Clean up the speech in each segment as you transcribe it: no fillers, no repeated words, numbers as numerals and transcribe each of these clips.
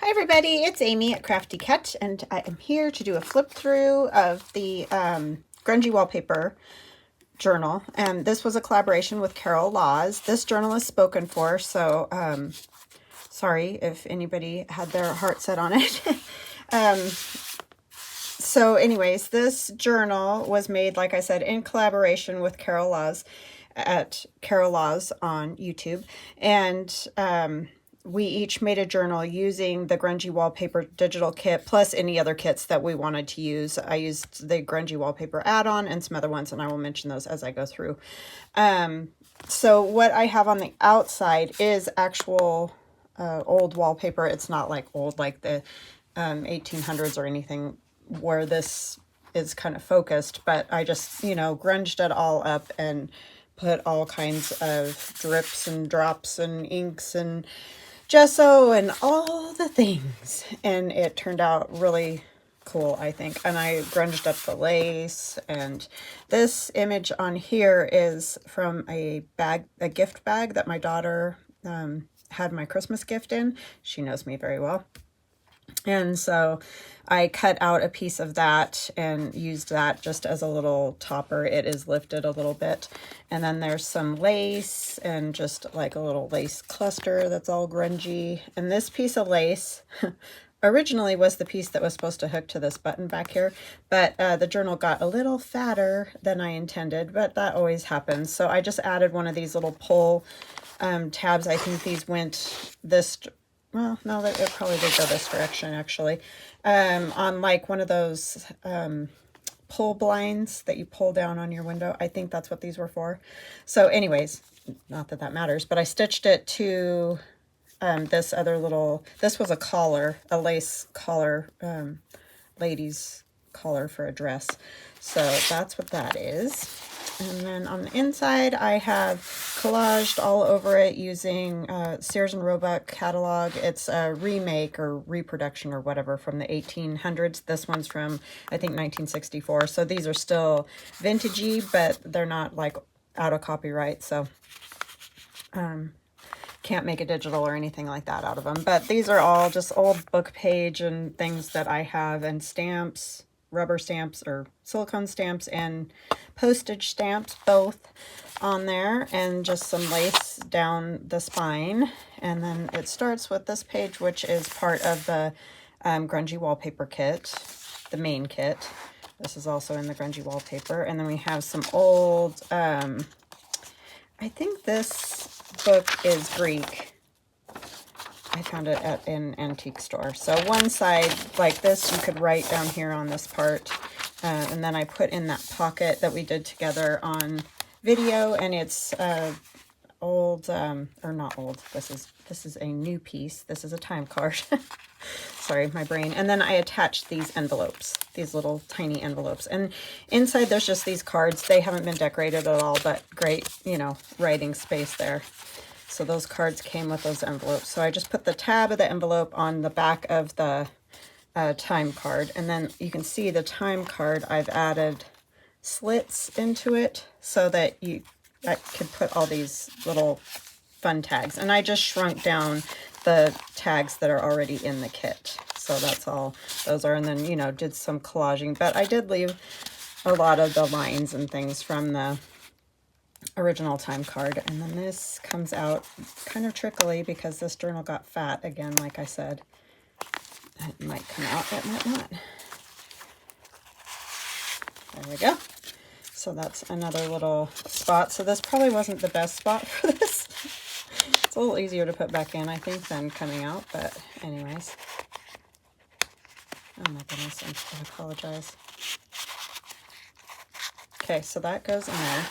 Hi everybody, it's Amy at Crafty Cut, and I am here to do a flip through of the Grungy Wallpaper journal. And this was a collaboration with Carol Laws. This journal is spoken for, so sorry if anybody had their heart set on it. So anyways, this journal was made, like I said, in collaboration with Carol Laws at Carol Laws on YouTube. And we each made a journal using the Grungy Wallpaper digital kit, plus any other kits that we wanted to use. I used the Grungy Wallpaper Add On and some other ones, and I will mention those as I go through. So what I have on the outside is actual old wallpaper. It's not like old like the 1800s or anything where this is kind of focused, but I just, grunged it all up and put all kinds of drips and drops and inks and gesso and all the things, and it turned out really cool, I think. And I grunged up the lace, and this image on here is from a gift bag that my daughter had my Christmas gift in. She knows me very well. And so I cut out a piece of that and used that just as a little topper. It is lifted a little bit. And then there's some lace and just like a little lace cluster that's all grungy. And this piece of lace originally was the piece that was supposed to hook to this button back here, but the journal got a little fatter than I intended, but that always happens. So I just added one of these little pull tabs. I think these went this, well, no, it probably did go this direction actually, on like one of those pull blinds that you pull down on your window. I think that's what these were for. So anyways, not that that matters, but I stitched it to this other little, this was a collar, a lace collar, ladies collar for a dress. So that's what that is. And then on the inside, I have collaged all over it using Sears and Roebuck catalog. It's a remake or reproduction or whatever from the 1800s. This one's from, I think, 1964. So these are still vintagey, but they're not like out of copyright. So can't make a digital or anything like that out of them. But these are all just old book page and things that I have, and stamps, rubber stamps or silicone stamps, and postage stamps, both on there, and just some lace down the spine. And then it starts with this page, which is part of the Grungy Wallpaper kit, the main kit. This is also in the Grungy Wallpaper. And then we have some old, I think this book is Greek. I found it at an antique store. So one side, like this, you could write down here on this part. And then I put in that pocket that we did together on video, and it's old, or not old. This is a new piece. This is a time card. Sorry, my brain. And then I attached these envelopes, these little tiny envelopes. And inside there's just these cards. They haven't been decorated at all, but great, writing space there. So those cards came with those envelopes. So I just put the tab of the envelope on the back of the time card. And then you can see the time card, I've added slits into it so that I could put all these little fun tags. And I just shrunk down the tags that are already in the kit. So that's all those are. And then, did some collaging. But I did leave a lot of the lines and things from the original time card. And then this comes out kind of trickly because this journal got fat again, like I said. It might come out, it might not. There we go. So that's another little spot. So this probably wasn't the best spot for this. It's a little easier to put back in, I think, than coming out, but anyways. Oh my goodness, I apologize. Okay, so that goes in there.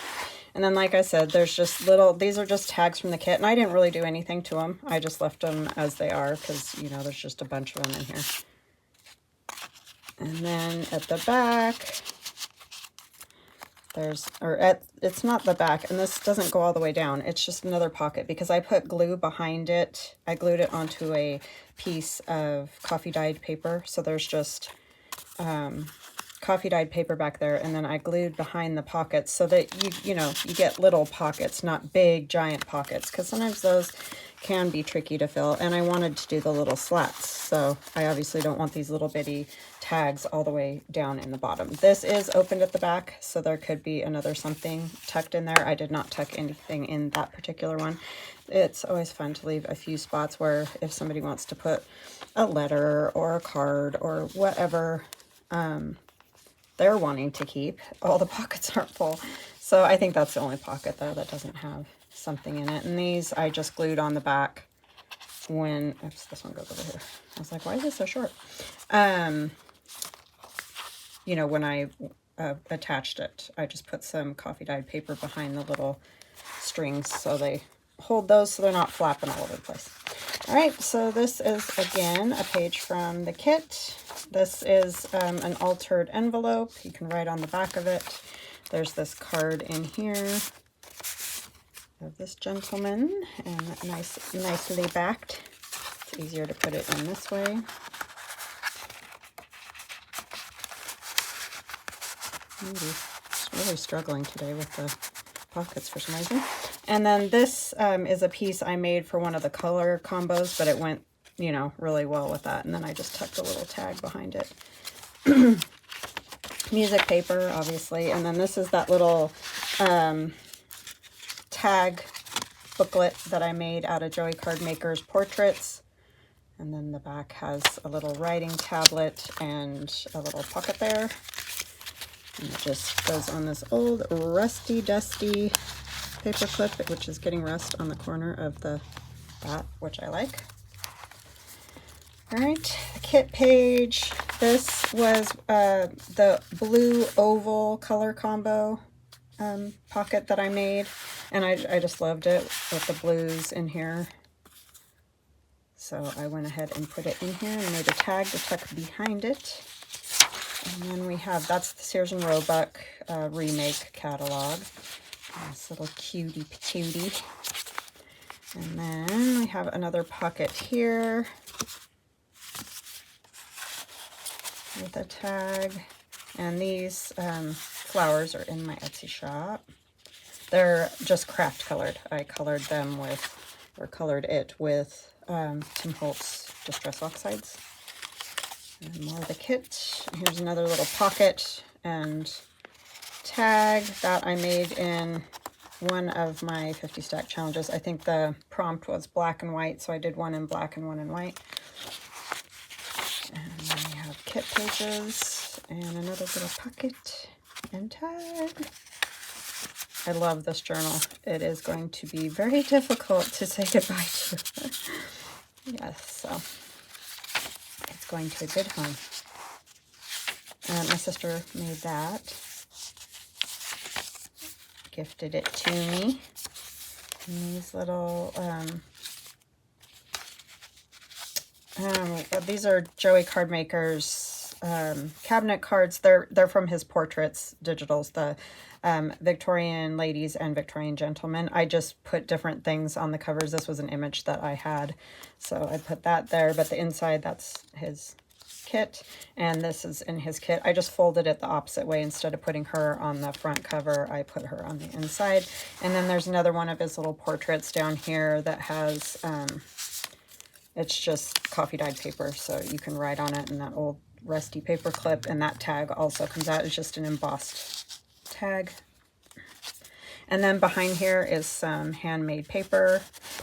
And then, like I said, there's just these are just tags from the kit, and I didn't really do anything to them. I just left them as they are because, there's just a bunch of them in here. And then at the back, it's not the back, and this doesn't go all the way down. It's just another pocket because I put glue behind it. I glued it onto a piece of coffee dyed paper. So there's just coffee dyed paper back there, and then I glued behind the pockets so that you get little pockets, not big giant pockets, because sometimes those can be tricky to fill, and I wanted to do the little slats, so I obviously don't want these little bitty tags all the way down in the bottom. This is opened at the back, so there could be another something tucked in there. I did not tuck anything in that particular one. It's always fun to leave a few spots where if somebody wants to put a letter or a card or whatever they're wanting to keep, all the pockets aren't full. So I think that's the only pocket though that doesn't have something in it. And these I just glued on the back when, oops, this one goes over here. I was like, why is this so short? You know, when I attached it, I just put some coffee dyed paper behind the little strings so they hold those so they're not flapping all over the place. All right, so this is again a page from the kit. This is an altered envelope. You can write on the back of it. There's this card in here of this gentleman, and nicely backed. It's easier to put it in this way. It's really struggling today with the pockets for some reason. And then this is a piece I made for one of the color combos, but it went, you know, really well with that. And then I just tucked a little tag behind it. Music paper, obviously. And then this is that little tag booklet that I made out of JoeyCardmaker's portraits. And then the back has a little writing tablet and a little pocket there. And it just goes on this old rusty, dusty paper clip, which is getting rust on the corner of the bat, which I like. All right, the kit page. This was the blue oval color combo pocket that I made, and I just loved it with the blues in here. So I went ahead and put it in here and made a tag to tuck behind it. And then we have, that's the Sears and Roebuck remake catalog. This little cutie patootie. And then we have another pocket here with a tag. And these flowers are in my Etsy shop. They're just craft colored. I colored them with, or colored it with Tim Holtz Distress Oxides. And more of the kit. Here's another little pocket and tag that I made in one of my 50 stack challenges. I think the prompt was black and white, so I did one in black and one in white. And then we have kit pages and another little pocket and tag. I love this journal. It is going to be very difficult to say goodbye to. Yes, so it's going to a good home. My sister made that. Gifted it to me. And these little, these are JoeyCardmaker's cabinet cards. They're from his portraits, digitals, the Victorian ladies and Victorian gentlemen. I just put different things on the covers. This was an image that I had, so I put that there, but the inside, that's his kit, and this is in his kit. I just folded it the opposite way. Instead of putting her on the front cover, I put her on the inside. And then there's another one of his little portraits down here that has, it's just coffee dyed paper, so you can write on it, and that old rusty paper clip, and that tag also comes out. It's just an embossed tag. And then behind here is some handmade paper.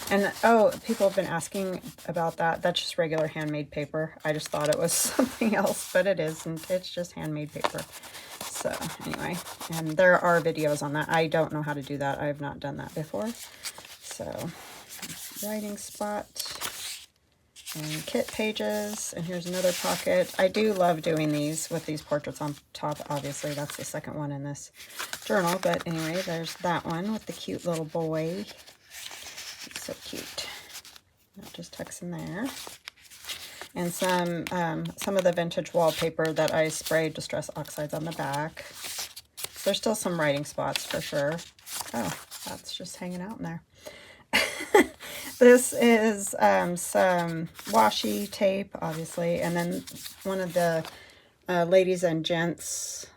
And oh, people have been asking about that. That's just regular handmade paper. I just thought it was something else, but it isn't. It's just handmade paper. So anyway, and there are videos on that. I don't know how to do that. I have not done that before. So writing spot and kit pages. And here's another pocket. I do love doing these with these portraits on top. Obviously, that's the second one in this journal. But anyway, there's that one with the cute little boy. He's so cute. That just tucks in there. And some of the vintage wallpaper that I sprayed Distress Oxides on the back. There's still some writing spots for sure. Oh, that's just hanging out in there. This is some washi tape, obviously, and then one of the ladies and gents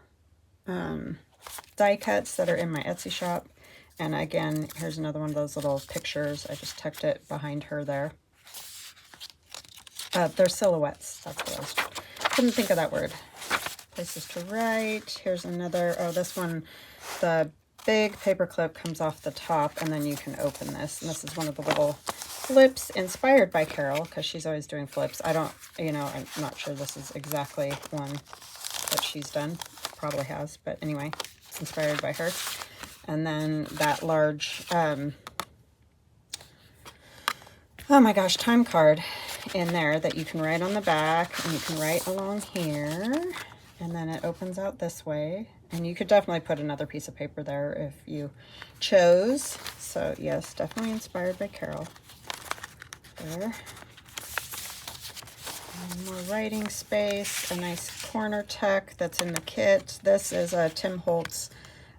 die cuts that are in my Etsy shop. And again, here's another one of those little pictures. I just tucked it behind her there. They're silhouettes. That's what I was, couldn't think of that word. Places to write. Here's another, oh, this one, the big paper clip comes off the top, and then you can open this. And this is one of the little flips inspired by Carol, because she's always doing flips. I don't, you know, I'm not sure this is exactly one that she's done. Probably has, but anyway, it's inspired by her. And then that large, oh my gosh, time card in there that you can write on the back, and you can write along here, and then it opens out this way, and you could definitely put another piece of paper there if you chose. So yes, definitely inspired by Carol there. And more writing space, a nice corner tuck that's in the kit. This is a Tim Holtz,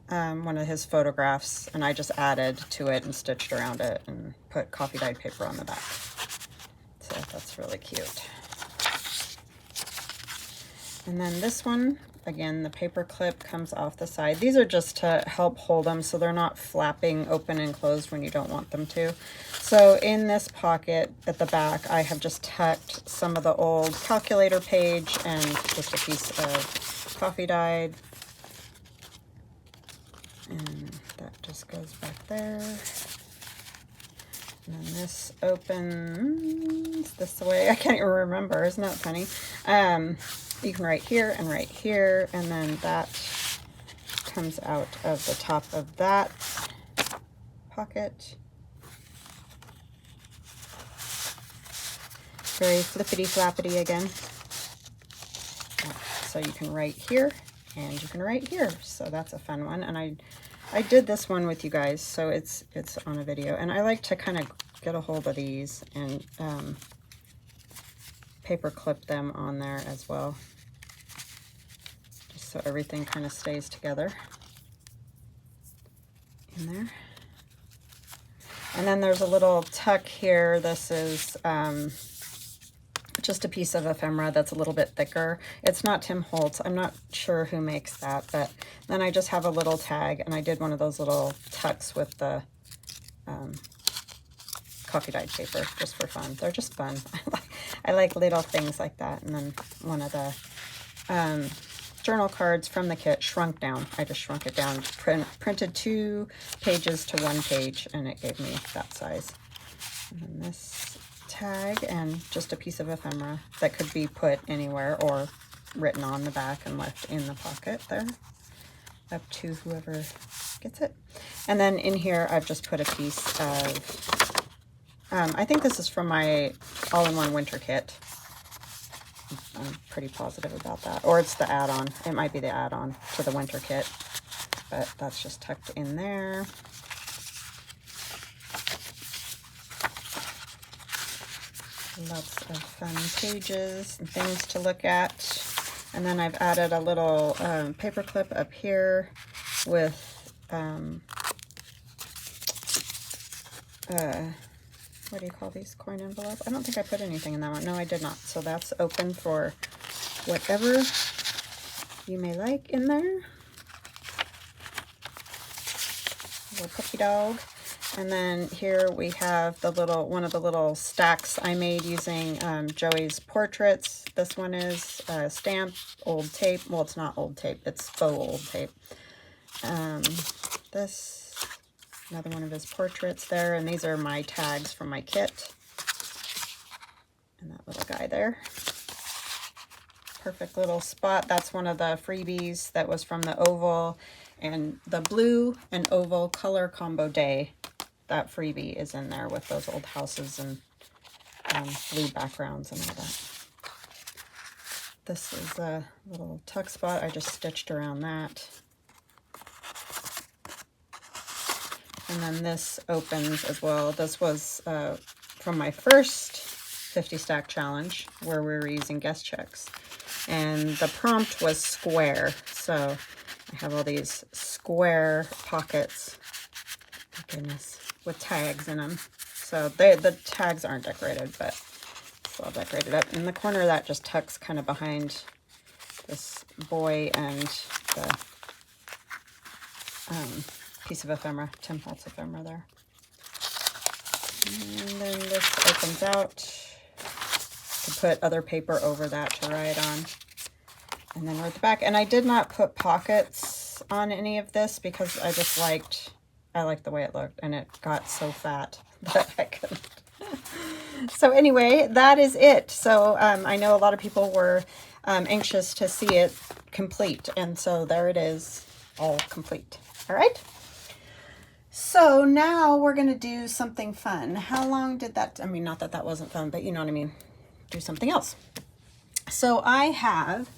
one of his photographs, and I just added to it and stitched around it and put coffee dyed paper on the back. So that's really cute. And then this one, again, the paper clip comes off the side. These are just to help hold them so they're not flapping open and closed when you don't want them to. So in this pocket at the back, I have just tucked some of the old calculator page and just a piece of coffee dyed. And that just goes back there. And then this opens this way. I can't even remember. Isn't that funny? You can write here, and then that comes out of the top of that pocket. Very flippity flappity again. So you can write here, and you can write here. So that's a fun one. And I did this one with you guys, so it's on a video. And I like to kind of get a hold of these and paper clip them on there as well, just so everything kind of stays together in there. And then there's a little tuck here. This is just a piece of ephemera that's a little bit thicker. It's not Tim Holtz. I'm not sure who makes that, but then I just have a little tag, and I did one of those little tucks with the coffee dyed paper just for fun. They're just fun. I like little things like that. And then one of the journal cards from the kit shrunk down. I just shrunk it down, printed 2 pages to 1 page, and it gave me that size. And then this tag and just a piece of ephemera that could be put anywhere or written on the back and left in the pocket there, up to whoever gets it. And then in here I've just put a piece of I think this is from my all-in-one winter kit. I'm pretty positive about that. Or it's the add-on. It might be the add-on to the winter kit, but that's just tucked in there. Lots of fun pages and things to look at. And then I've added a little paper clip up here with what do you call these? Coin envelope? I don't think I put anything in that one. No, I did not. So that's open for whatever you may like in there. Little puppy dog. And then here we have the little, one of the little stacks I made using Joey's portraits. This one is stamp, old tape. Well, it's not old tape. It's faux old tape. This, another one of his portraits there. And these are my tags from my kit. And that little guy there. Perfect little spot. That's one of the freebies that was from the oval. And the blue and oval color combo day. That freebie is in there with those old houses and blue backgrounds and all that. This is a little tuck spot. I just stitched around that. And then this opens as well. This was from my first 50 stack challenge where we were using guest checks. And the prompt was square. So I have all these square pockets. Oh, goodness. With tags in them. So the tags aren't decorated, but it's all decorated up. In the corner of that just tucks kind of behind this boy and the piece of ephemera, Tim Holtz ephemera there. And then this opens out to put other paper over that to write on. And then we're at the back. And I did not put pockets on any of this because I just I liked the way it looked, and it got so fat that I couldn't. So anyway, that is it. So I know a lot of people were anxious to see it complete, and so there it is, all complete. All right. So now we're going to do something fun. How long did that, I mean, not that that wasn't fun, but you know what I mean. Do something else. So I have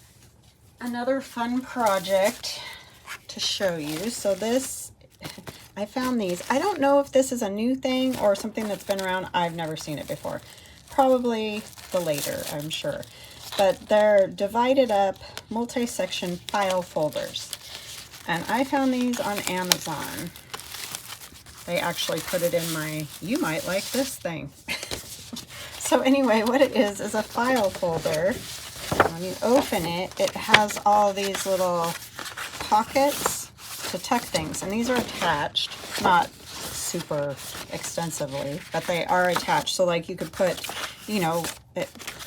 another fun project to show you. So this, I found these. I don't know if this is a new thing or something that's been around. I've never seen it before. Probably the later, I'm sure. But they're divided up multi-section file folders. And I found these on Amazon. They actually put it in my, you might like this thing. So anyway, what it is a file folder. When you open it, it has all these little pockets to tuck things. And these are attached, not super extensively, but they are attached. So like you could put, you know,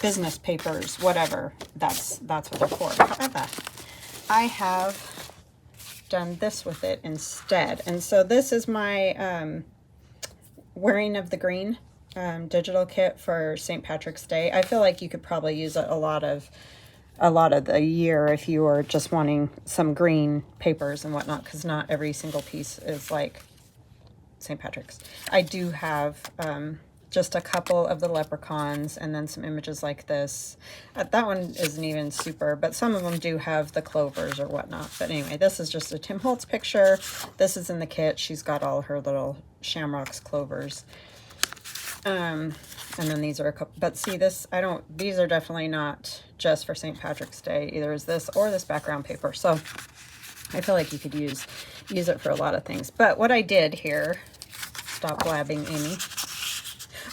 business papers, whatever. That's what they're for. However, I have done this with it instead. And so this is my Wearing of the Green digital kit for St. Patrick's Day. I feel like you could probably use it a lot of the year if you were just wanting some green papers and whatnot, because not every single piece is like St. Patrick's. I do have just a couple of the leprechauns and then some images like this. That one isn't even super, but some of them do have the clovers or whatnot. But anyway, this is just a Tim Holtz picture. This is in the kit. She's got all her little shamrocks, clovers. And then these are a couple, but see this, these are definitely not just for St. Patrick's Day. Either is this or this background paper. So I feel like you could use it for a lot of things. But what I did here, stop blabbing, Amy.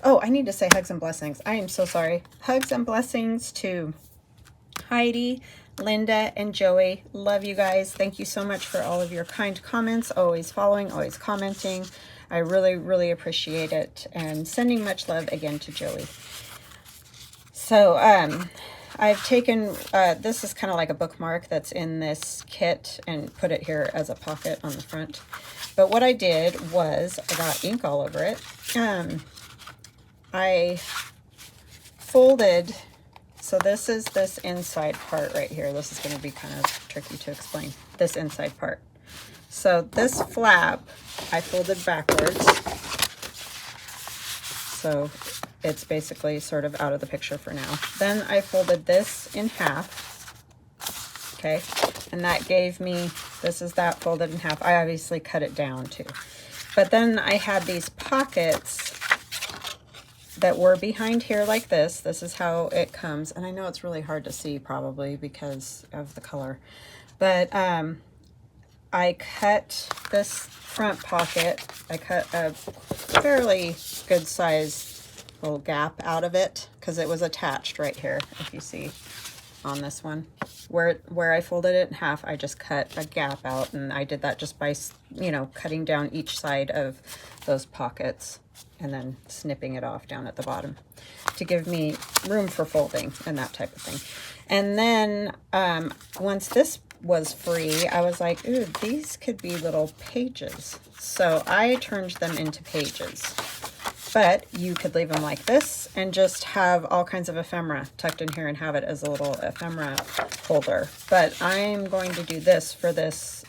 Oh, I need to say hugs and blessings. I am so sorry. Hugs and blessings to Heidi, Linda, and Joey. Love you guys. Thank you so much for all of your kind comments, always following, always commenting. I really, really appreciate it. And sending much love again to Joey. So I've taken, this is kind of like a bookmark that's in this kit, and put it here as a pocket on the front. But what I did was, I got ink all over it. I folded, so this is this inside part right here. This is going to be kind of tricky to explain, this inside part. So this flap, I folded backwards. So it's basically sort of out of the picture for now. Then I folded this in half. Okay. And that gave me, this is that folded in half. I obviously cut it down too. But then I had these pockets that were behind here like this. This is how it comes. And I know it's really hard to see probably because of the color. But I cut this front pocket. I cut a fairly good size little gap out of it because it was attached right here, if you see on this one. Where I folded it in half, I just cut a gap out, and I did that just by, you know, cutting down each side of those pockets and then snipping it off down at the bottom to give me room for folding and that type of thing. And then once this was free, I was like, ooh, these could be little pages. So I turned them into pages. But you could leave them like this and just have all kinds of ephemera tucked in here and have it as a little ephemera holder. But I'm going to do this for this,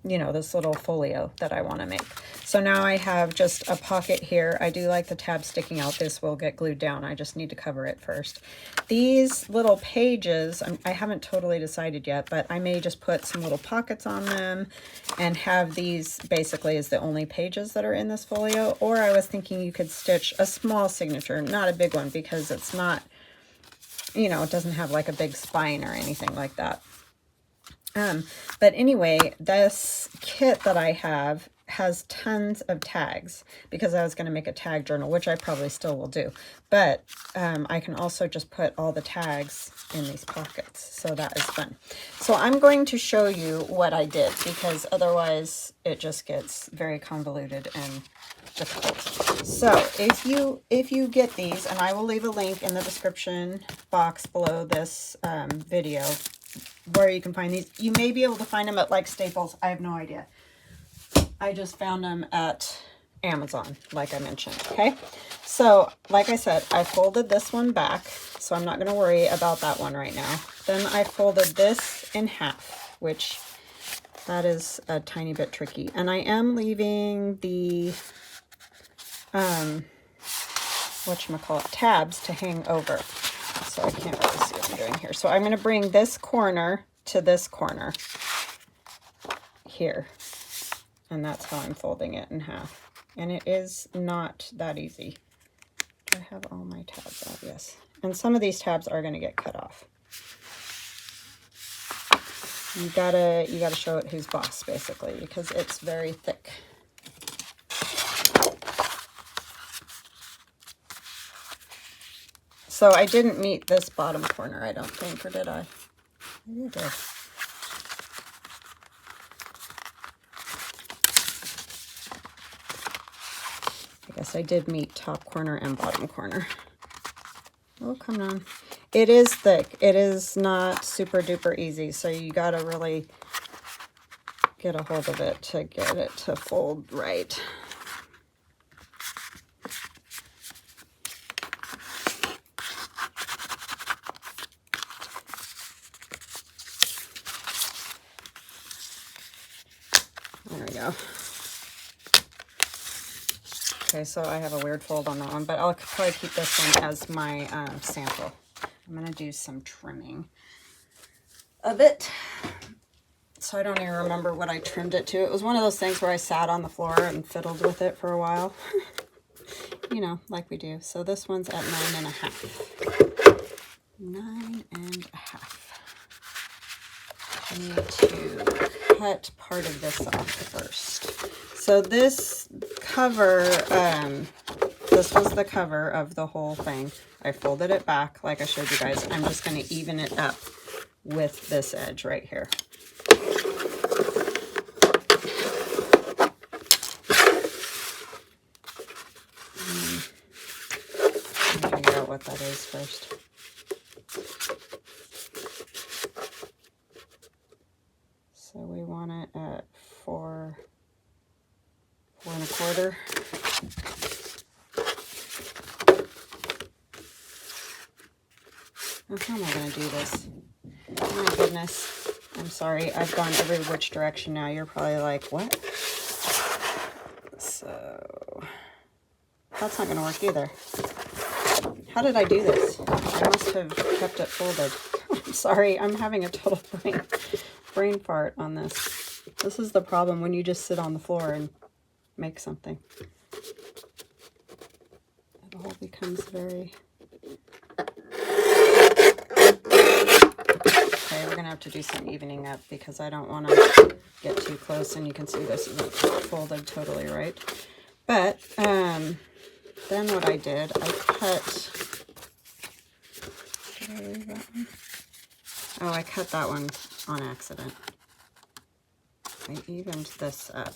you know, this little folio that I want to make. So now I have just a pocket here. I do like the tab sticking out. This will get glued down. I just need to cover it first. These little pages, I haven't totally decided yet, but I may just put some little pockets on them and have these basically as the only pages that are in this folio. Or I was thinking you could stitch a small signature, not a big one, because it's not, you know, it doesn't have like a big spine or anything like that. But anyway, this kit that I have has tons of tags because I was going to make a tag journal, which I probably still will do. But I can also just put all the tags in these pockets. So that is fun. So I'm going to show you what I did because otherwise it just gets very convoluted and difficult. So if you get these, and I will leave a link in the description box below this video where you can find these. You may be able to find them at like Staples. I have no idea. I just found them at Amazon, like I mentioned. Okay, so like I said, I folded this one back, so I'm not going to worry about that one right now. Then I folded this in half, which that is a tiny bit tricky. And I am leaving the whatchamacallit, tabs to hang over. So I can't really see what I'm doing here. So I'm going to bring this corner to this corner here. And that's how I'm folding it in half. And it is not that easy. Do I have all my tabs out? Yes. And some of these tabs are going to get cut off. You gotta show it who's boss, basically, because it's very thick. So I didn't meet this bottom corner, I don't think, or did I? Maybe I did. I guess I did meet top corner and bottom corner. Oh, come on. It is thick. It is not super duper easy, so you gotta really get a hold of it to get it to fold right. There we go. Okay, so I have a weird fold on that one, but I'll probably keep this one as my sample. I'm going to do some trimming of it. So I don't even remember what I trimmed it to. It was one of those things where I sat on the floor and fiddled with it for a while. You know, like we do. So this one's at 9.5. 9.5. I need to cut part of this off first. So this cover, this was the cover of the whole thing. I folded it back like I showed you guys. I'm just going to even it up with this edge right here. Let me figure out what that is first. So we want it at 4 1/4. Oh, how am I going to do this? Oh my goodness. I'm sorry. I've gone every which direction now. You're probably like, what? So that's not going to work either. How did I do this? I must have kept it folded. I'm sorry. I'm having a total brain fart on this. This is the problem when you just sit on the floor and make something. It all becomes very... Okay, we're going to have to do some evening up because I don't want to get too close, and you can see this isn't folded totally right. But then what I did, I cut... Did I leave that one? Oh, I cut that one on accident. I evened this up.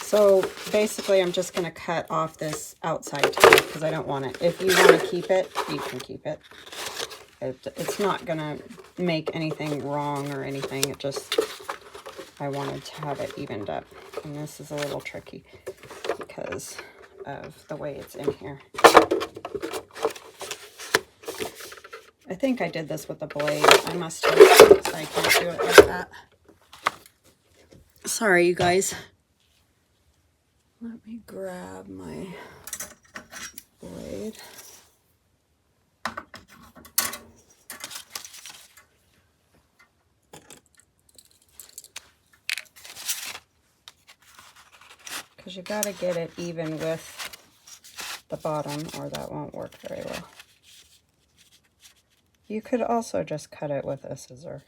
So basically I'm just going to cut off this outside tag because I don't want it. If you want to keep it, you can keep it. It's not going to make anything wrong or anything. It just, I wanted to have it evened up. And this is a little tricky because of the way it's in here. I think I did this with the blade. I must have, so I can't do it like that. Sorry, you guys. Let me grab my blade. Because you got to get it even with the bottom or that won't work very well. You could also just cut it with a scissor.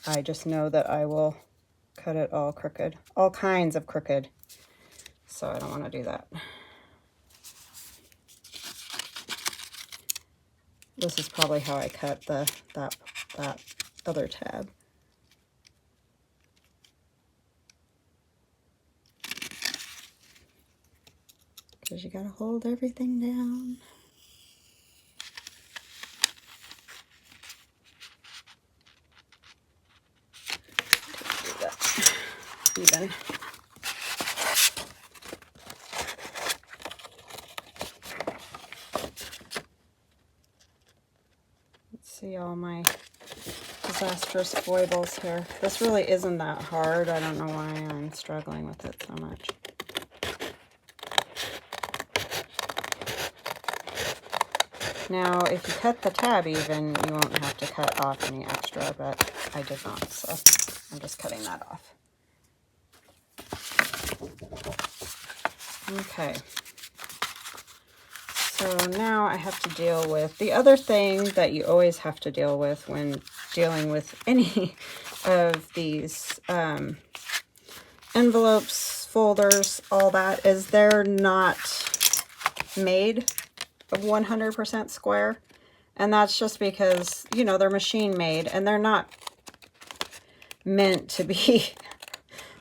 I just know that I will cut it all crooked, all kinds of crooked. So I don't want to do that. This is probably how I cut that other tab. Because you gotta hold everything down. Do that even. Let's see all my disastrous foibles here. This really isn't that hard. I don't know why I'm struggling with it so much. Now, if you cut the tab even, you won't have to cut off any extra, but I did not, so I'm just cutting that off. Okay. So now I have to deal with the other thing that you always have to deal with when dealing with any of these envelopes, folders, all that, is they're not made of 100% square. And that's just because, you know, they're machine made and they're not meant to be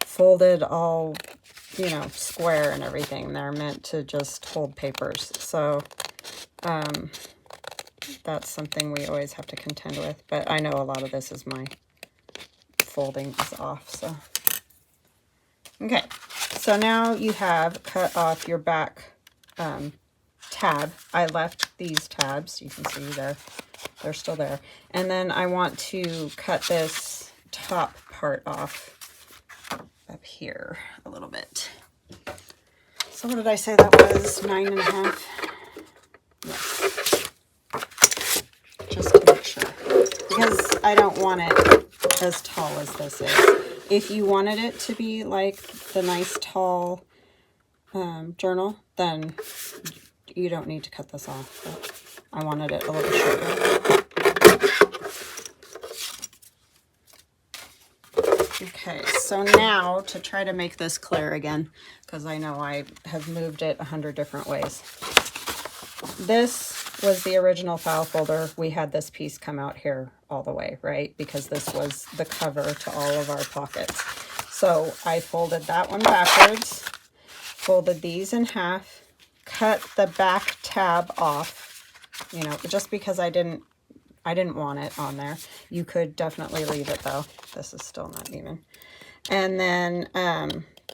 folded all, you know, square and everything. They're meant to just hold papers. So that's something we always have to contend with. But I know a lot of this is my folding is off. So okay, so now you have cut off your back tab. I left these tabs. You can see they're still there. And then I want to cut this top part off up here a little bit. So what did I say that was? 9.5? Yes. Just to make sure. Because I don't want it as tall as this is. If you wanted it to be like the nice tall journal, then you don't need to cut this off. But I wanted it a little shorter. Okay, so now to try to make this clear again, because I know I have moved it 100 different ways. This was the original file folder. We had this piece come out here all the way, right? Because this was the cover to all of our pockets. So I folded that one backwards, folded these in half, cut the back tab off, you know, just because I didn't want it on there. You could definitely leave it though. This is still not even. And then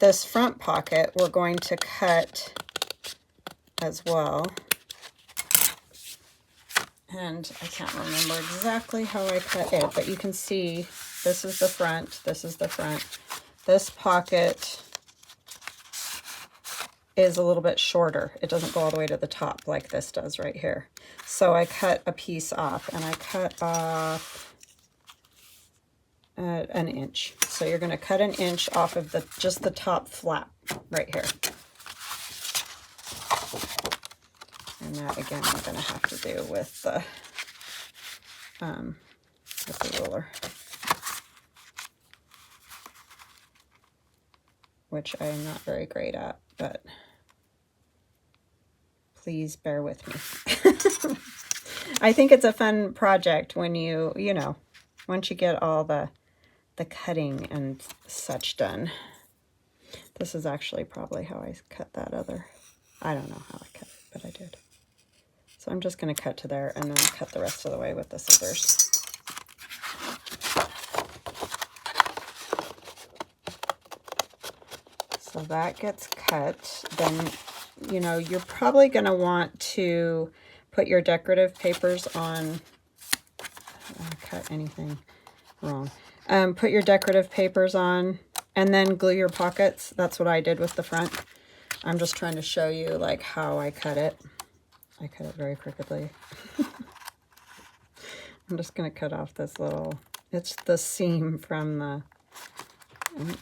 this front pocket we're going to cut as well. And I can't remember exactly how I cut it, but you can see this is the front, this is the front. This pocket is a little bit shorter. It doesn't go all the way to the top like this does right here. So I cut a piece off, and I cut off an inch. So you're going to cut an inch off of just the top flap right here. And that again I'm going to have to do with the ruler, which I am not very great at, but please bear with me. I think it's a fun project when you know, once you get all the cutting and such done. This is actually probably how I cut that other. I don't know how I cut it, but I did. So I'm just going to cut to there and then cut the rest of the way with the scissors. So that gets cut. Then, you know, you're probably going to want to put your decorative papers on. I don't want to cut anything wrong. Put your decorative papers on and then glue your pockets. That's what I did with the front. I'm just trying to show you like how I cut it. I cut it very crookedly. I'm just going to cut off this little, it's the seam from the,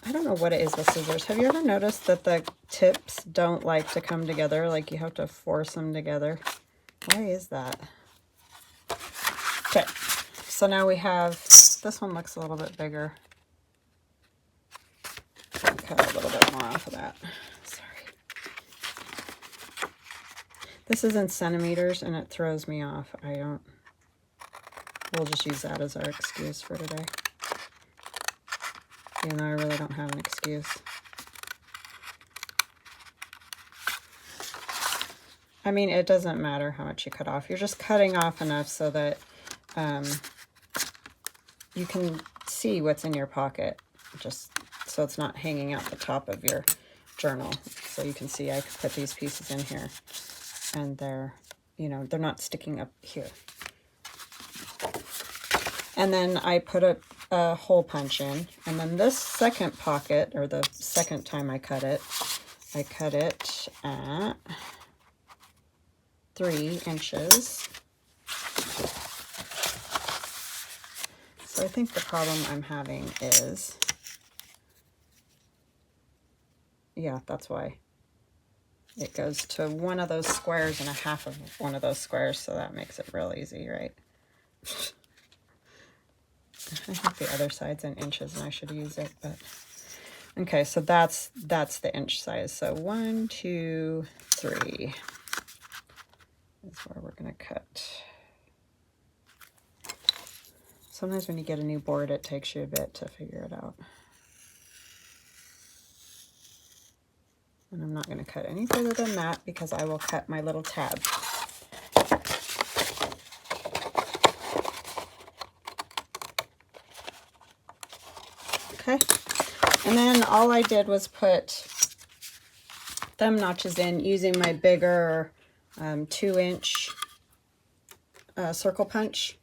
I don't know what it is with scissors. Have you ever noticed that the tips don't like to come together? Like you have to force them together. Why is that? Okay, so now we have This one looks a little bit bigger. Cut a little bit more off of that. Sorry. This is in centimeters and it throws me off. We'll just use that as our excuse for today. Even though I really don't have an excuse. I mean, it doesn't matter how much you cut off. You're just cutting off enough so that you can see what's in your pocket, just so it's not hanging out the top of your journal. So you can see I could put these pieces in here and they're, you know, they're not sticking up here. And then I put a hole punch in, and then this second pocket, or the second time I cut it at 3 inches. So I think the problem I'm having is, yeah, that's why. It goes to one of those squares and a half of one of those squares, so that makes it real easy, right? I think the other side's in inches and I should use it, but okay, so that's the inch size. So 1, 2, 3 is where we're gonna cut. Sometimes when you get a new board, it takes you a bit to figure it out. And I'm not going to cut any further than that because I will cut my little tab. Okay, and then all I did was put thumb notches in using my bigger 2-inch circle punch,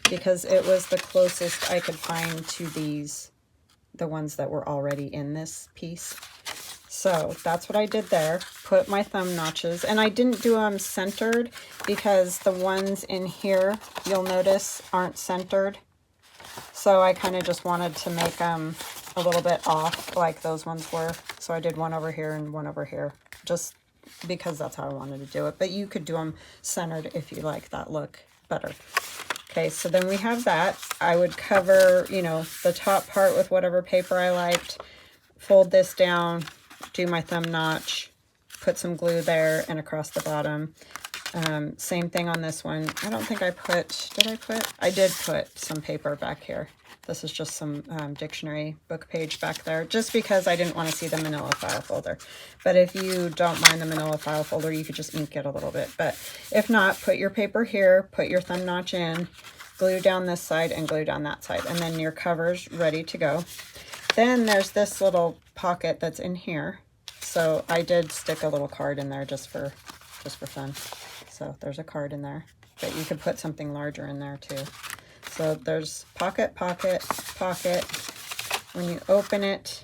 because it was the closest I could find to these, the ones that were already in this piece. So that's what I did there, put my thumb notches, and I didn't do them centered because the ones in here, you'll notice, aren't centered. So I kind of just wanted to make them a little bit off like those ones were. So I did one over here and one over here, just because that's how I wanted to do it. But you could do them centered if you like that look better. Okay, so then we have that. I would cover, you know, the top part with whatever paper I liked, fold this down, do my thumb notch, put some glue there and across the bottom. Same thing on this one. I don't think I put, I did put some paper back here. This is just some dictionary book page back there, just because I didn't want to see the manila file folder. But if you don't mind the manila file folder, you could just ink it a little bit. But if not, put your paper here, put your thumb notch in, glue down this side and glue down that side, and then your cover's ready to go. Then there's this little pocket that's in here. So I did stick a little card in there just for fun. So there's a card in there, but you could put something larger in there too. So there's pocket, pocket, pocket. When you open it,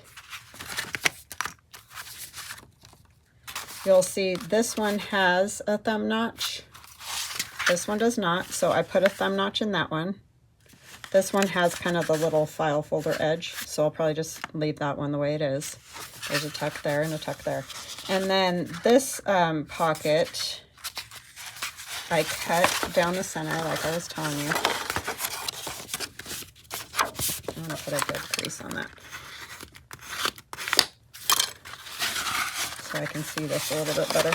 you'll see this one has a thumb notch. This one does not, so I put a thumb notch in that one. This one has kind of the little file folder edge, so I'll probably just leave that one the way it is. There's a tuck there and a tuck there. And then this pocket, I cut down the center like I was telling you. I'm going to put a good crease on that, so I can see this a little bit better.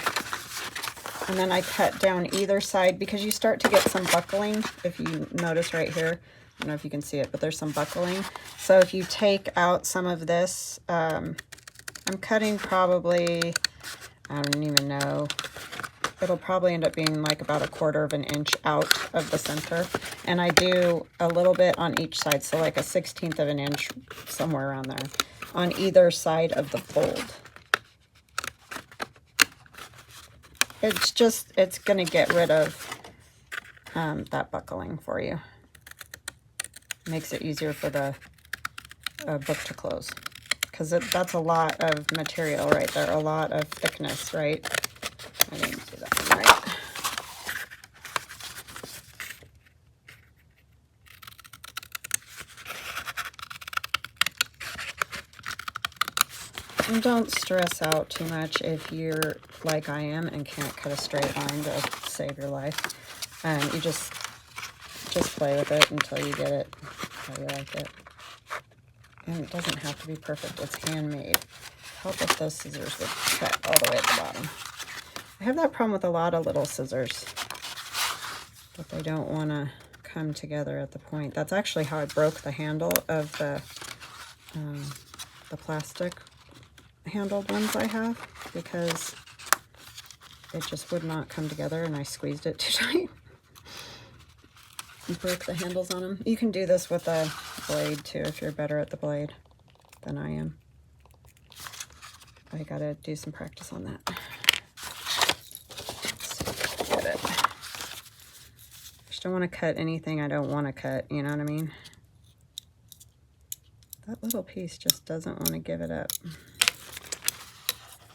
And then I cut down either side because you start to get some buckling. If you notice right here, I don't know if you can see it, but there's some buckling. So if you take out some of this, I'm cutting probably, I don't even know, it'll probably end up being like about 1/4 of an inch out of the center. And I do a little bit on each side, so like 1/16 of an inch, somewhere around there, on either side of the fold. It's just, it's going to get rid of that buckling for you. Makes it easier for the book to close, because that's a lot of material right there, a lot of thickness, right? I didn't do that one right. And don't stress out too much if you're like I am and can't cut a straight line to save your life. You just play with it until you get it how you like it. And it doesn't have to be perfect. It's handmade. Help if those scissors would cut all the way at the bottom. I have that problem with a lot of little scissors, but they don't want to come together at the point. That's actually how I broke the handle of the plastic handled ones I have, because it just would not come together and I squeezed it too tight. And broke the handles on them. You can do this with a blade too if you're better at the blade than I am. I gotta do some practice on that. Let's see if I can get it. Just don't want to cut anything I don't want to cut, you know what I mean? That little piece just doesn't want to give it up.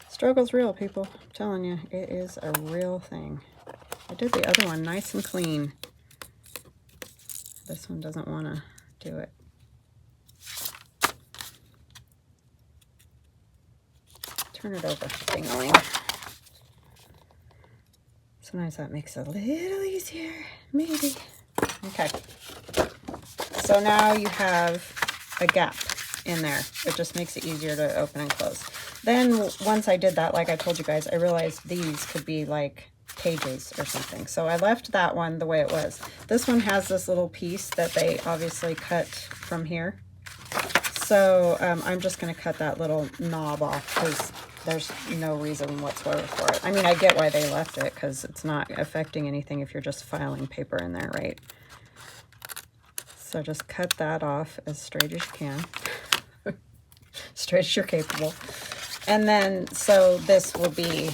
Struggle's real, people. I'm telling you, it is a real thing. I did the other one nice and clean. This one doesn't want to do it. Turn it over, ding-a-ling. Sometimes that makes it a little easier, maybe. Okay. So now you have a gap in there. It just makes it easier to open and close. Then once I did that, like I told you guys, I realized these could be like pages or something. So I left that one the way it was. This one has this little piece that they obviously cut from here. So I'm just going to cut that little knob off because there's no reason whatsoever for it. I mean, I get why they left it because it's not affecting anything if you're just filing paper in there, right? So just cut that off as straight as you can. Straight as you're capable. And then, so this will be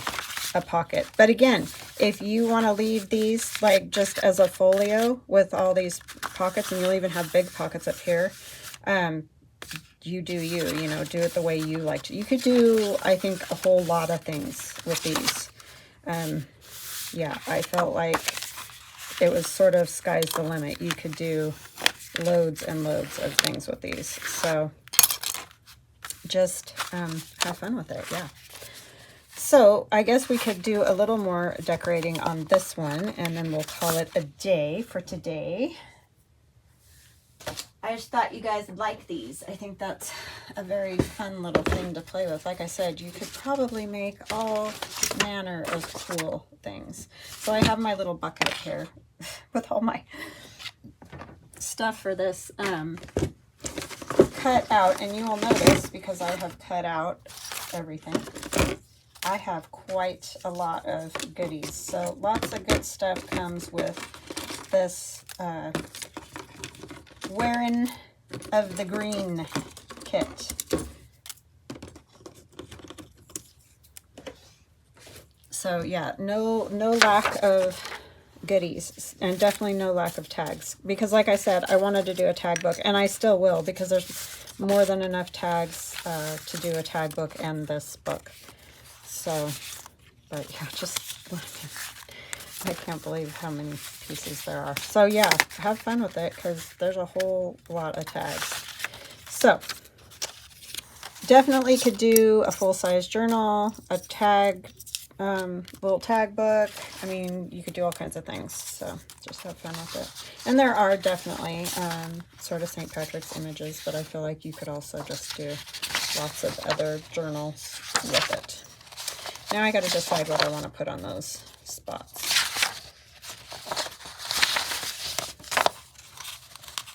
a pocket. But again, if you want to leave these like just as a folio with all these pockets, and you'll even have big pockets up here, you do you know, do it the way you like to. You could do, I think, a whole lot of things with these. Yeah, I felt like it was sort of sky's the limit. You could do loads and loads of things with these. So just have fun with it, yeah. So I guess we could do a little more decorating on this one, and then we'll call it a day for today. I just thought you guys would like these. I think that's a very fun little thing to play with. Like I said, you could probably make all manner of cool things. So I have my little bucket here with all my stuff for this cut out, and you will notice because I have cut out everything, I have quite a lot of goodies. So lots of good stuff comes with this Wearing of the Green kit. So yeah, no lack of goodies, and definitely no lack of tags, because like I said, I wanted to do a tag book, and I still will, because there's more than enough tags to do a tag book and this book. So, but yeah, just I can't believe how many pieces there are. So yeah, have fun with it because there's a whole lot of tags. So definitely could do a full-size journal, a tag, little tag book. I mean, you could do all kinds of things. So just have fun with it. And there are definitely sort of St. Patrick's images, but I feel like you could also just do lots of other journals with it. Now I got to decide what I want to put on those spots.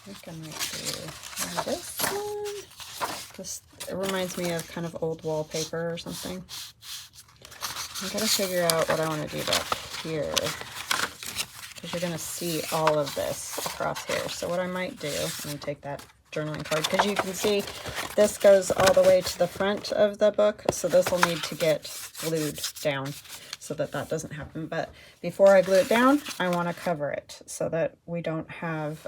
I think I might do this one. Just, it reminds me of kind of old wallpaper or something. I gotta figure out what I want to do back here, because you're gonna see all of this across here. So what I might do, let me take that journaling card, because you can see this goes all the way to the front of the book, so this will need to get glued down so that that doesn't happen. But before I glue it down, I want to cover it so that we don't have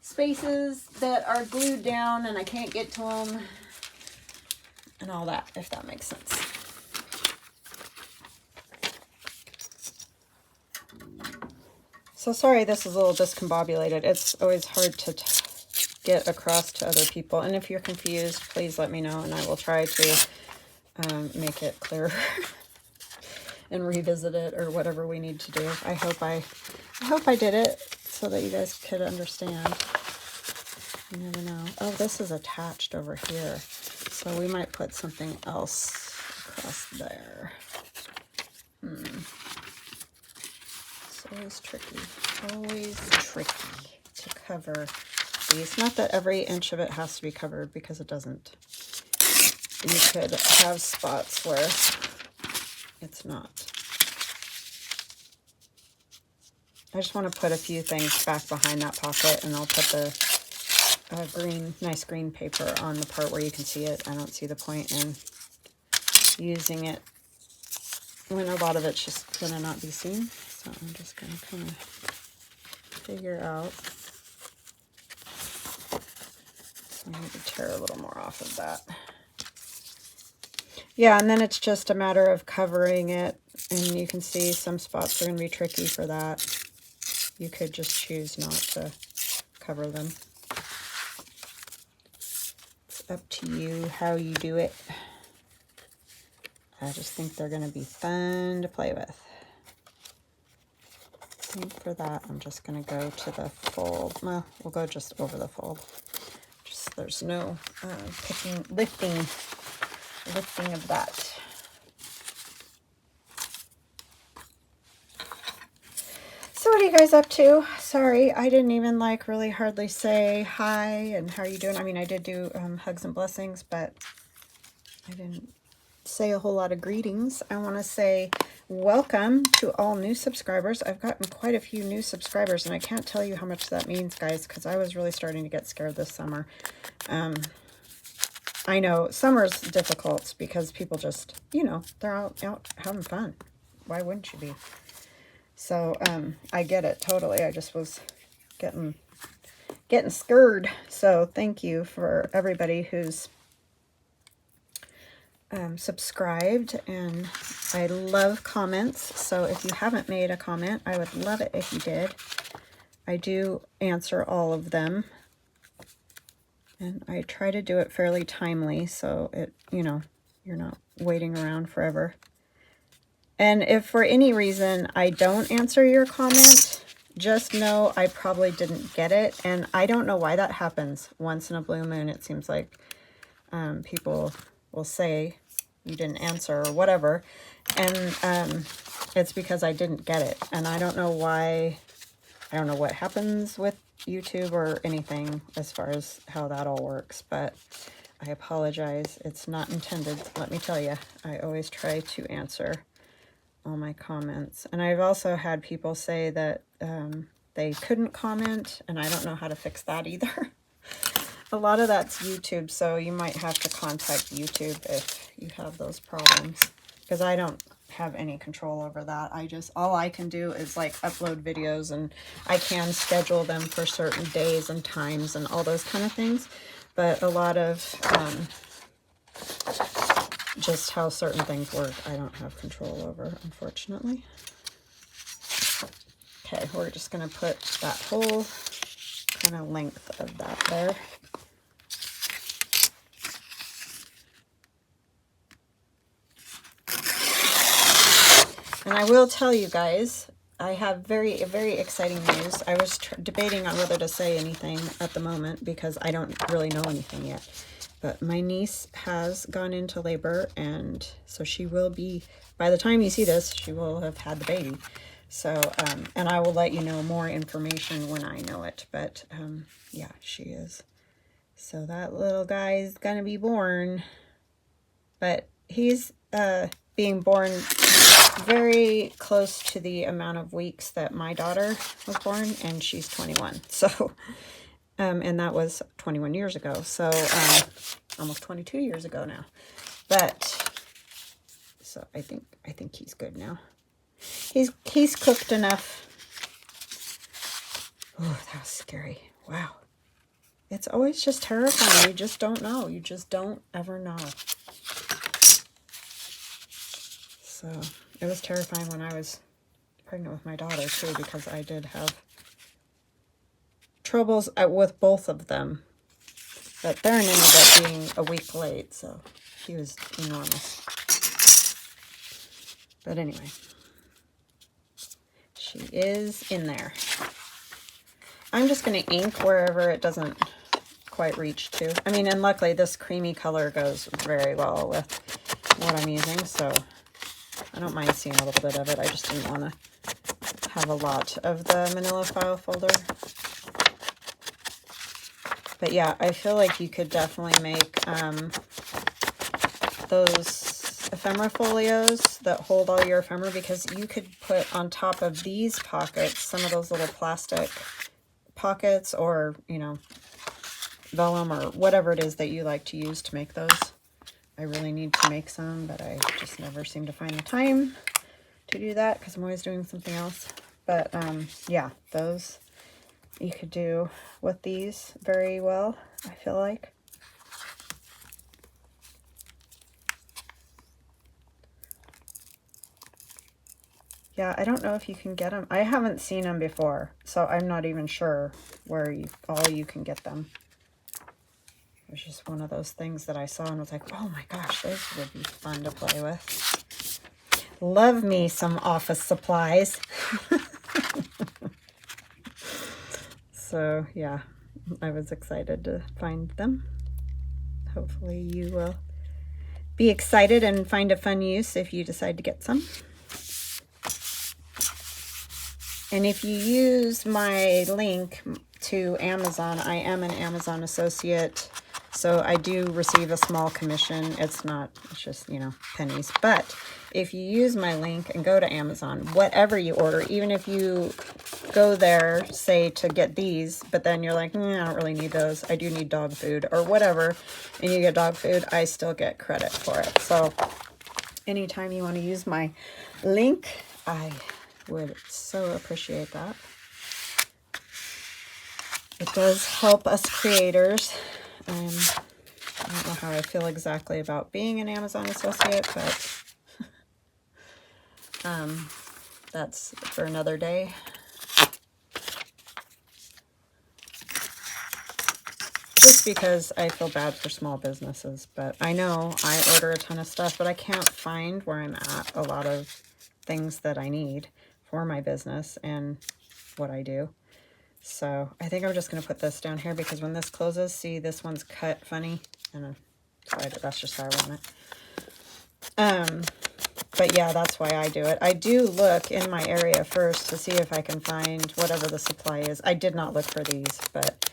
spaces that are glued down and I can't get to them and all that, if that makes sense. So sorry this is a little discombobulated. It's always hard to get across to other people, and if you're confused, please let me know and I will try to make it clearer and revisit it or whatever we need to do. I hope I did it. so that you guys could understand. You never know. Oh, this is attached over here. So we might put something else across there. It's always tricky to cover these. Not that every inch of it has to be covered, because it doesn't. You could have spots where it's not. I just want to put a few things back behind that pocket, and I'll put the nice green paper on the part where you can see it. I don't see the point in using it when a lot of it's just going to not be seen. So I'm just going to kind of figure out. So I need to tear a little more off of that. Yeah, and then it's just a matter of covering it, and you can see some spots are going to be tricky for that. You could just choose not to cover them. It's up to you how you do it. I just think they're going to be fun to play with. I think for that, I'm just going to go to the fold. Well, we'll go just over the fold. Just there's no lifting of that. So what are you guys up to? Sorry, I didn't even really hardly say hi and how are you doing. I mean, I did do hugs and blessings, but I didn't say a whole lot of greetings. I want to say welcome to all new subscribers. I've gotten quite a few new subscribers, and I can't tell you how much that means, guys, because I was really starting to get scared this summer. I know summer's difficult because people just, they're out having fun. Why wouldn't you be? So I get it totally. I just was getting scared. So thank you for everybody who's subscribed, and I love comments. So if you haven't made a comment, I would love it if you did. I do answer all of them, and I try to do it fairly timely, so you're not waiting around forever. And if for any reason I don't answer your comment, just know I probably didn't get it. And I don't know why that happens. Once in a blue moon, it seems like people will say you didn't answer or whatever. And it's because I didn't get it. And I don't know why. I don't know what happens with YouTube or anything as far as how that all works. But I apologize. It's not intended. Let me tell you, I always try to answer all my comments. And I've also had people say that they couldn't comment, and I don't know how to fix that either. A lot of that's YouTube, so you might have to contact YouTube if you have those problems, because I don't have any control over that. All I can do is upload videos, and I can schedule them for certain days and times and all those kind of things. But a lot of just how certain things work, I don't have control over, unfortunately. Okay, we're just going to put that whole kind of length of that there. And I will tell you guys, I have very exciting news. I was debating on whether to say anything at the moment because I don't really know anything yet. But my niece has gone into labor, and so she will be, by the time you see this, she will have had the baby. So, and I will let you know more information when I know it. But, yeah, she is. So that little guy is going to be born. But he's being born very close to the amount of weeks that my daughter was born, and she's 21. So, and that was 21 years ago. So, almost 22 years ago now. But, so I think he's good now. He's cooked enough. Oh, that was scary. Wow. It's always just terrifying. You just don't know. You just don't ever know. So, it was terrifying when I was pregnant with my daughter, too, because I did have troubles with both of them. But Theron ended up being a week late, so he was enormous. But anyway, she is in there. I'm just going to ink wherever it doesn't quite reach to. I mean, and luckily this creamy color goes very well with what I'm using, so I don't mind seeing a little bit of it. I just didn't want to have a lot of the manila file folder. But yeah, I feel like you could definitely make those ephemera folios that hold all your ephemera, because you could put on top of these pockets some of those little plastic pockets, or, you know, vellum or whatever it is that you like to use to make those. I really need to make some, but I just never seem to find the time to do that because I'm always doing something else. But yeah, those you could do with these very well, I feel like. Yeah, I don't know if you can get them. I haven't seen them before, so I'm not even sure where all you can get them. It was just one of those things that I saw and was like, oh my gosh, those would be fun to play with. Love me some office supplies. So yeah, I was excited to find them. Hopefully you will be excited and find a fun use if you decide to get some. And if you use my link to Amazon, I am an Amazon associate, so I do receive a small commission. It's just, you know, pennies. But if you use my link and go to Amazon, whatever you order, even if you go there, say, to get these, but then you're like, I don't really need those. I do need dog food or whatever, and you get dog food, I still get credit for it. So anytime you want to use my link, I would so appreciate that. It does help us creators. I don't know how I feel exactly about being an Amazon associate, but that's for another day. Just because I feel bad for small businesses, but I know I order a ton of stuff, but I can't find where I'm at a lot of things that I need for my business and what I do. So I think I'm just going to put this down here, because when this closes, see, this one's cut funny, and that's just how I want it. But yeah, that's why I do it. I do look in my area first to see if I can find whatever the supply is. I did not look for these, but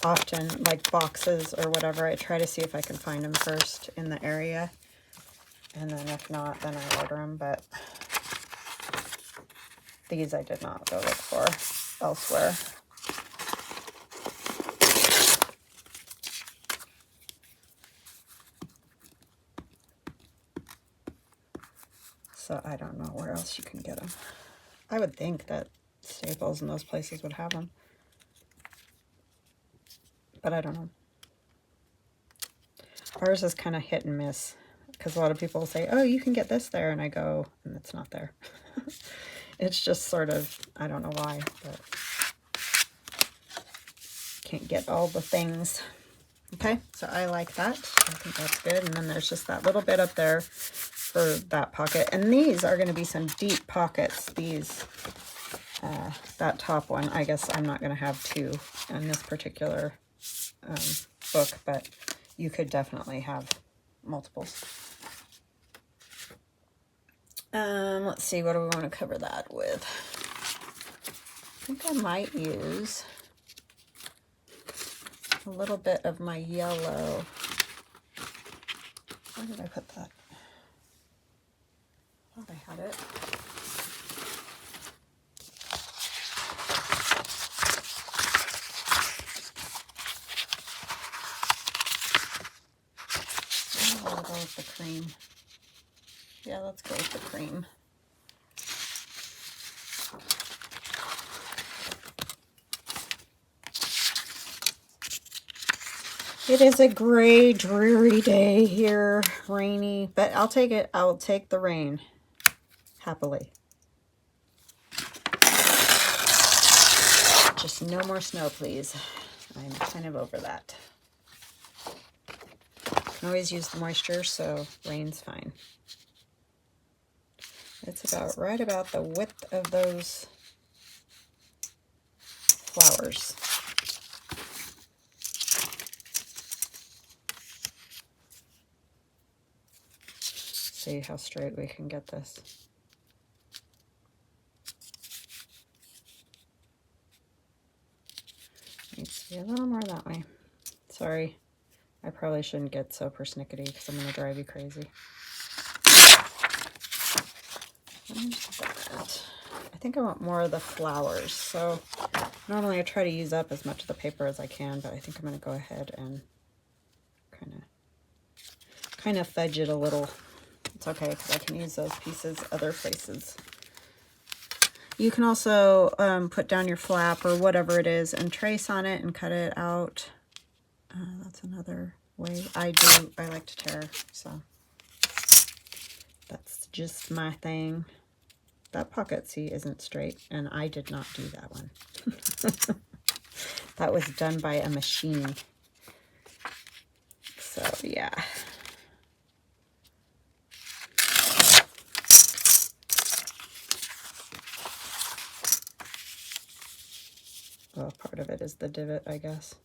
often, like boxes or whatever, I try to see if I can find them first in the area. And then if not, then I order them. But these I did not go look for elsewhere. So I don't know where else you can get them. I would think that Staples and those places would have them, but I don't know. Ours is kind of hit and miss, because a lot of people say, oh, you can get this there, and I go, and it's not there. It's just sort of, I don't know why, but can't get all the things. Okay, so I like that. I think that's good. And then there's just that little bit up there for that pocket. And these are going to be some deep pockets. These, that top one, I guess I'm not going to have two in this particular book, but you could definitely have multiples. Let's see, what do we want to cover that with? I think I might use a little bit of my yellow. Where did I put that? I thought I had it. I'll go with the cream. Yeah, let's go with the cream. It is a gray, dreary day here, rainy, but I'll take it. I'll take the rain, happily. Just no more snow, please. I'm kind of over that. Can always use the moisture, so rain's fine. It's about right about the width of those flowers. See how straight we can get this. Needs to be a little more that way. Sorry, I probably shouldn't get so persnickety because I'm going to drive you crazy. I think I want more of the flowers, so normally I try to use up as much of the paper as I can, but I think I'm going to go ahead and kind of fudge it a little. It's okay because I can use those pieces other places. You can also put down your flap or whatever it is and trace on it and cut it out. That's another way I like to tear, so that's just my thing. That pocket, see, isn't straight, and I did not do that one. That was done by a machine. So, yeah. Well, part of it is the divot, I guess.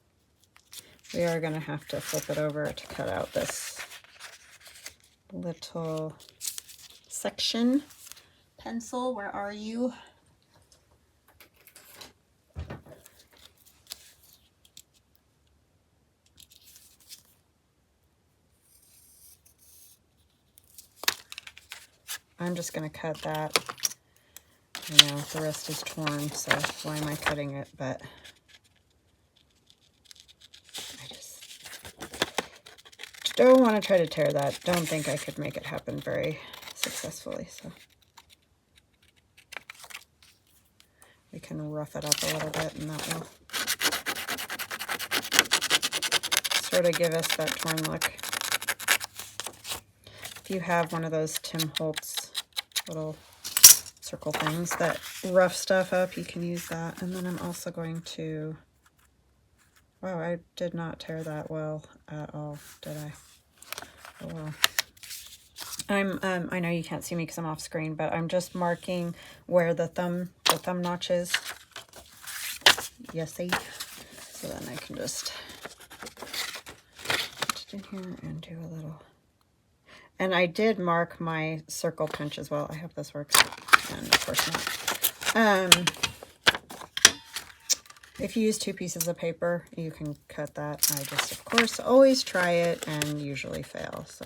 We are going to have to flip it over to cut out this little section. Pencil, where are you? I'm just going to cut that. I know the rest is torn, so why am I cutting it? But I just don't want to try to tear that. Don't think I could make it happen very successfully, so we can rough it up a little bit, and that will sort of give us that torn look. If you have one of those Tim Holtz little circle things that rough stuff up, you can use that. And then I'm also going to, wow, I did not tear that well at all, did I? Oh well. I know you can't see me because I'm off screen, but I'm just marking where the thumb notch is. Yes, see? So then I can just put it in here and do a little. And I did mark my circle punch as well. I hope this works. And of course not. If you use 2 pieces of paper, you can cut that. I just, of course, always try it and usually fail. So,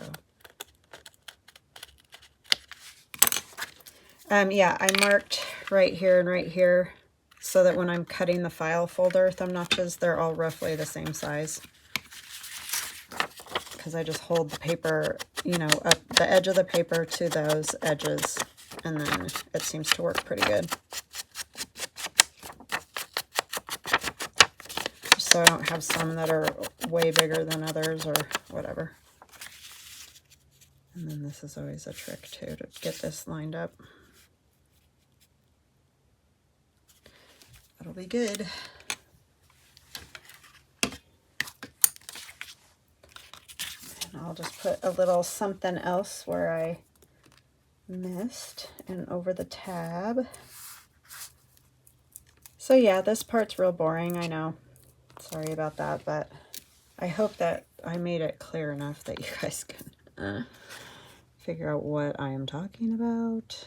yeah, I marked right here and right here so that when I'm cutting the file folder thumb notches, they're all roughly the same size. Because I just hold the paper, you know, up the edge of the paper to those edges, and then it seems to work pretty good. Just so I don't have some that are way bigger than others or whatever. And then this is always a trick too, to get this lined up. That'll be good. And I'll just put a little something else where I missed and over the tab. So yeah, this part's real boring, I know. Sorry about that, but I hope that I made it clear enough that you guys can figure out what I am talking about.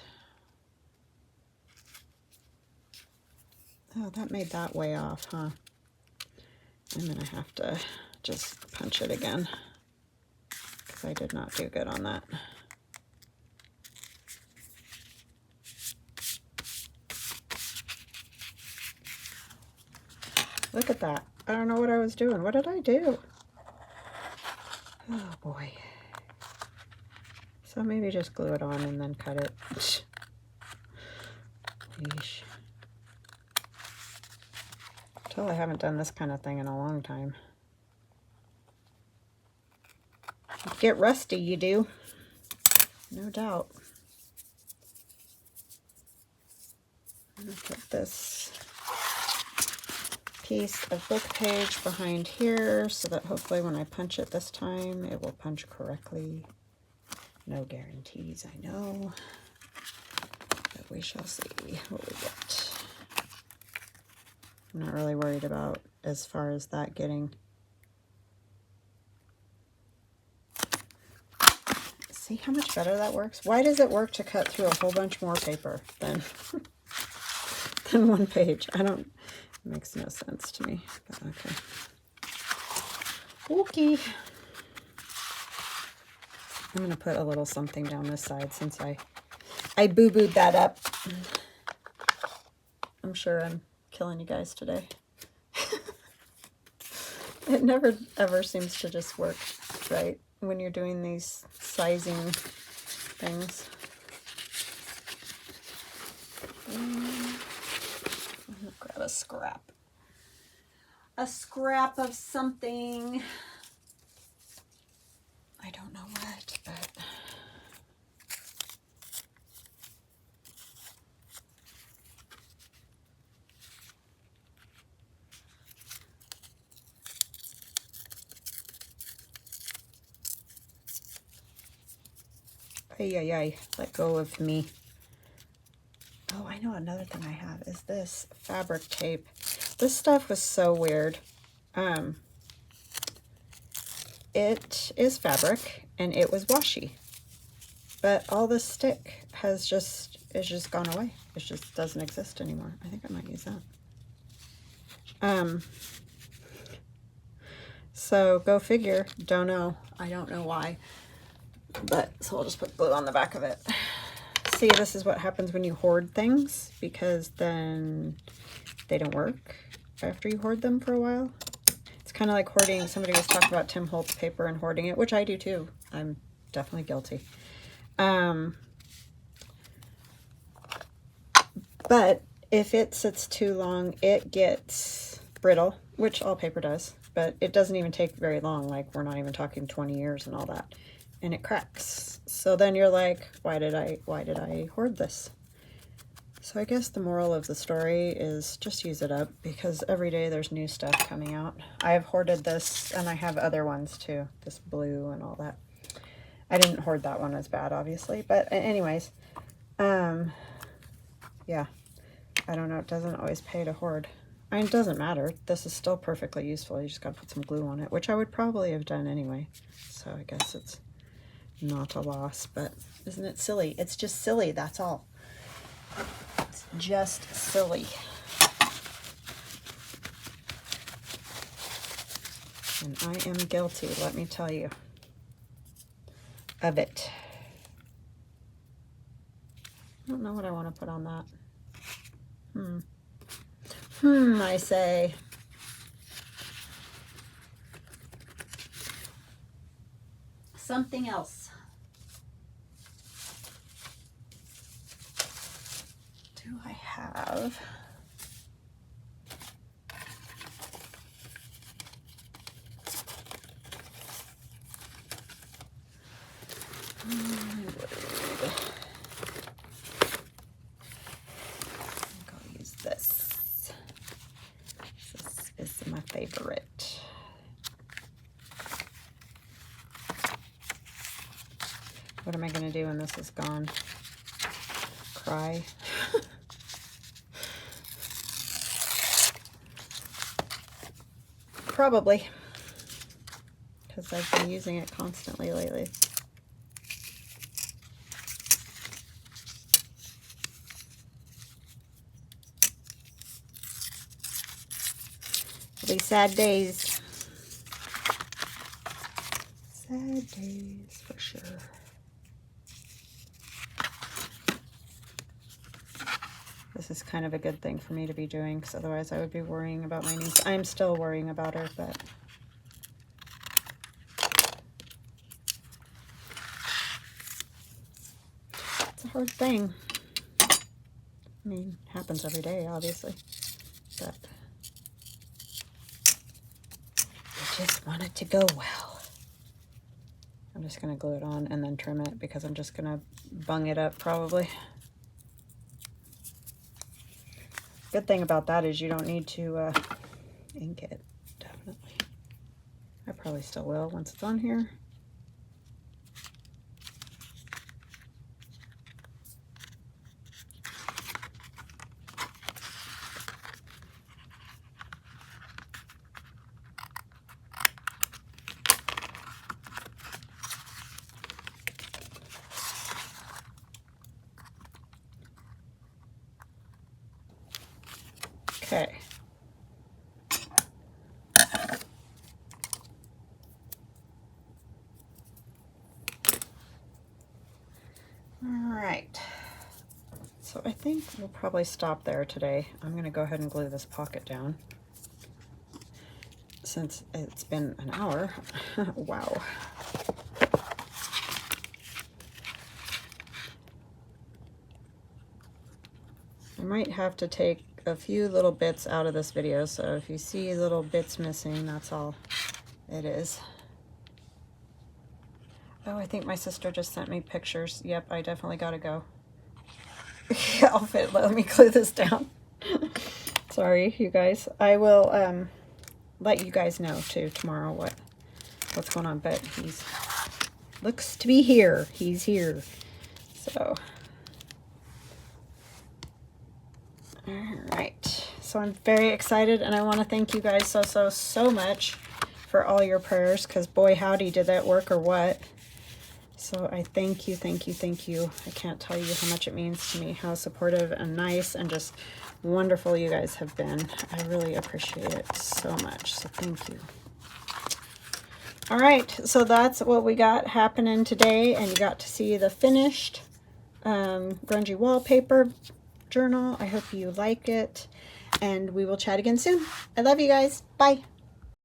Oh, that made that way off, huh? I'm gonna have to just punch it again because I did not do good on that. Look at that. I don't know what I was doing. What did I do? Oh boy. So maybe just glue it on and then cut it. Yeesh. Tell I haven't done this kind of thing in a long time. You get rusty, you do. No doubt. I'm gonna put this piece of book page behind here so that hopefully when I punch it this time, it will punch correctly. No guarantees, I know, but we shall see what we get. I'm not really worried about as far as that getting. See how much better that works? Why does it work to cut through a whole bunch more paper than, than one page? I don't, it makes no sense to me, but okay. Okay. I'm going to put a little something down this side since I boo-booed that up. I'm sure I'm killing you guys today. It never ever seems to just work right when you're doing these sizing things. I'm gonna grab a scrap. A scrap of something. I don't know what, but ay, let go of me. Oh, I know another thing I have is this fabric tape. This stuff was so weird. It is fabric and it was washi, but all the stick has just gone away. It just doesn't exist anymore. I think I might use that. So go figure. Don't know. I don't know why. But so we'll just put glue on the back of it. See, this is what happens when you hoard things, because then they don't work after you hoard them for a while. It's kind of like hoarding. Somebody was talking about Tim Holtz paper and hoarding it, which I do too. I'm definitely guilty. But if it sits too long, it gets brittle, which all paper does, but it doesn't even take very long. Like, we're not even talking 20 years and all that. And it cracks. So then you're like, why did I hoard this? So I guess the moral of the story is just use it up, because every day there's new stuff coming out. I have hoarded this, and I have other ones too, this blue and all that. I didn't hoard that one as bad, obviously, but anyways, yeah, I don't know, it doesn't always pay to hoard. I mean, it doesn't matter. This is still perfectly useful. You just gotta put some glue on it, which I would probably have done anyway. So I guess it's not a loss, but isn't it silly? It's just silly, that's all. It's just silly. And I am guilty, let me tell you, of it. I don't know what I want to put on that. I say. Something else. Do I have? I'll use this. This is my favorite. What am I going to do when this is gone? Cry? Probably, because I've been using it constantly lately. It'll be sad days. Sad days for sure. This is kind of a good thing for me to be doing, because otherwise I would be worrying about my niece. I'm still worrying about her, but it's a hard thing. I mean, it happens every day, obviously, but I just want it to go well. I'm just going to glue it on and then trim it, because I'm just going to bung it up probably. Good thing about that is you don't need to ink it, definitely. I probably still will once it's on here. Okay. All right. So I think we'll probably stop there today. I'm going to go ahead and glue this pocket down since it's been an hour. Wow. I might have to take a few little bits out of this video, so if you see little bits missing, that's all it is. Oh, I think my sister just sent me pictures. Yep, I definitely gotta go. Let me glue this down. Sorry, you guys. I will let you guys know too tomorrow what's going on, but he's looks to be here. He's here. So all right. So I'm very excited, and I want to thank you guys so much for all your prayers, because boy howdy did that work or what. So I thank you. I can't tell you how much it means to me, how supportive and nice and just wonderful you guys have been. I really appreciate it so much. So thank you. All right, so that's what we got happening today, and you got to see the finished Grungy Wallpaper journal. I hope you like it, and we will chat again soon. I love you guys. Bye.